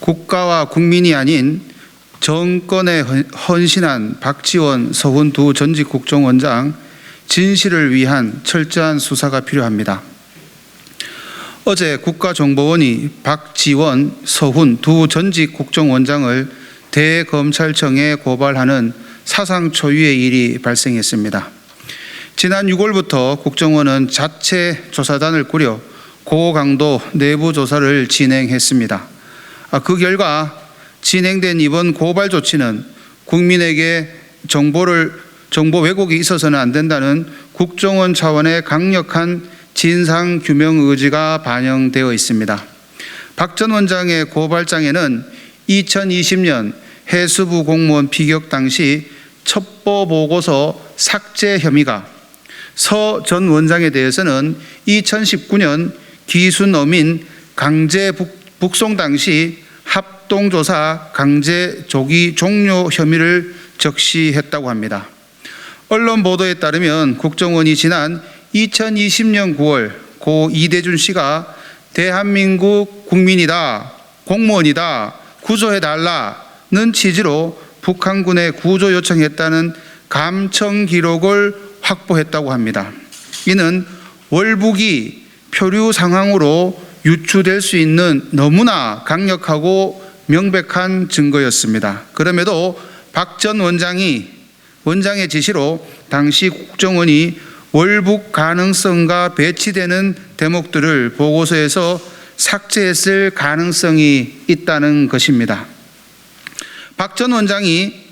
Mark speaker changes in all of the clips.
Speaker 1: 국가와 국민이 아닌 정권에 헌신한 박지원, 서훈 두 전직 국정원장 진실을 위한 철저한 수사가 필요합니다. 어제 국가정보원이 박지원, 서훈 두 전직 국정원장을 대검찰청에 고발하는 사상 초유의 일이 발생했습니다. 지난 6월부터 국정원은 자체 조사단을 꾸려 고강도 내부 조사를 진행했습니다. 그 결과 진행된 이번 고발 조치는 국민에게 정보 왜곡이 있어서는 안 된다는 국정원 차원의 강력한 진상규명 의지가 반영되어 있습니다. 박 전 원장의 고발장에는 2020년 해수부 공무원 피격 당시 첩보보고서 삭제 혐의가, 서 전 원장에 대해서는 2019년 기순어민 강제 북송 당시 합동조사 강제 조기 종료 혐의를 적시했다고 합니다. 언론 보도에 따르면 국정원이 지난 2020년 9월 고 이대준 씨가 대한민국 국민이다, 공무원이다, 구조해달라는 취지로 북한군에 구조 요청했다는 감청 기록을 확보했다고 합니다. 이는 월북이 표류 상황으로 유추될 수 있는 너무나 강력하고 명백한 증거였습니다. 그럼에도 박 전 원장의 지시로 당시 국정원이 월북 가능성과 배치되는 대목들을 보고서에서 삭제했을 가능성이 있다는 것입니다. 박 전 원장이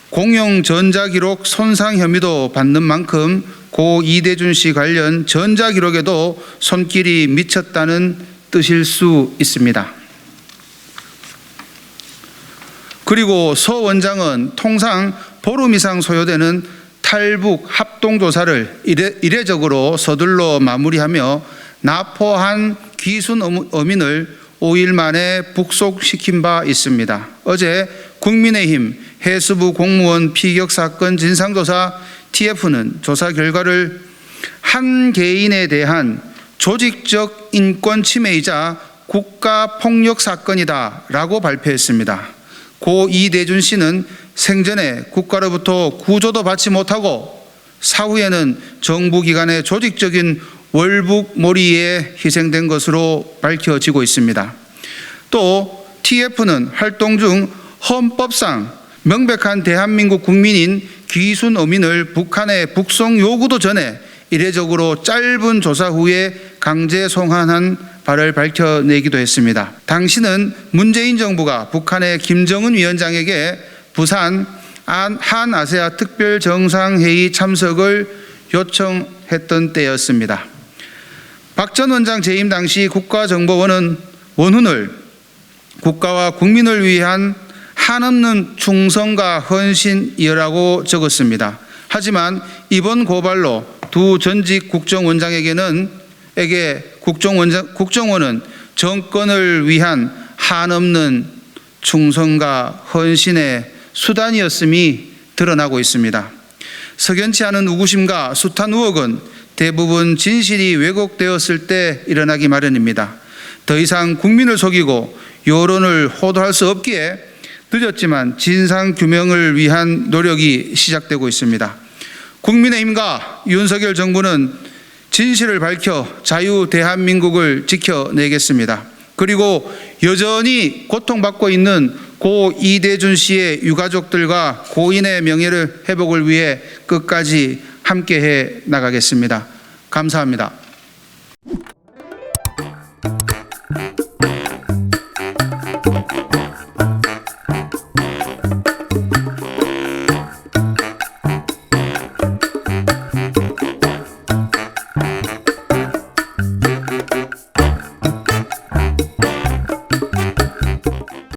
Speaker 1: 공용 전자기록 손상 혐의도 받는 만큼 고 이대준 씨 관련 전자기록에도 손길이 미쳤다는 뜻일 수 있습니다. 그리고 서 원장은 통상 보름 이상 소요되는 탈북 합동조사를 이례적으로 서둘러 마무리하며 납포한 기순 어민을 5일 만에 북속시킨 바 있습니다. 어제 국민의힘 해수부 공무원 피격 사건 진상조사 TF는 조사 결과를 한 개인에 대한 조직적 인권 침해이자 국가폭력 사건이다 라고 발표했습니다. 고 이대준 씨는 생전에 국가로부터 구조도 받지 못하고 사후에는 정부기관의 조직적인 월북몰이에 희생된 것으로 밝혀지고 있습니다. 또 TF는 활동 중 헌법상 명백한 대한민국 국민인 귀순 어민을 북한에 북송 요구도 전에 이례적으로 짧은 조사 후에 강제 송환한 바를 밝혀내기도 했습니다. 당시는 문재인 정부가 북한의 김정은 위원장에게 부산 한아세아 특별정상회의 참석을 요청했던 때였습니다. 박 전 원장 재임 당시 국가정보원은 원훈을 국가와 국민을 위한 한없는 충성과 헌신이라고 적었습니다. 하지만 이번 고발로 두 전직 국정원장에게 국정원은 정권을 위한 한없는 충성과 헌신의 수단이었음이 드러나고 있습니다. 석연치 않은 우구심과 숱한 의혹은 대부분 진실이 왜곡되었을 때 일어나기 마련입니다. 더 이상 국민을 속이고 여론을 호도할 수 없기에 늦었지만 진상규명을 위한 노력이 시작되고 있습니다. 국민의힘과 윤석열 정부는 진실을 밝혀 자유 대한민국을 지켜내겠습니다. 그리고 여전히 고통받고 있는 고 이대준 씨의 유가족들과 고인의 명예를 회복을 위해 끝까지 함께해 나가겠습니다. 감사합니다.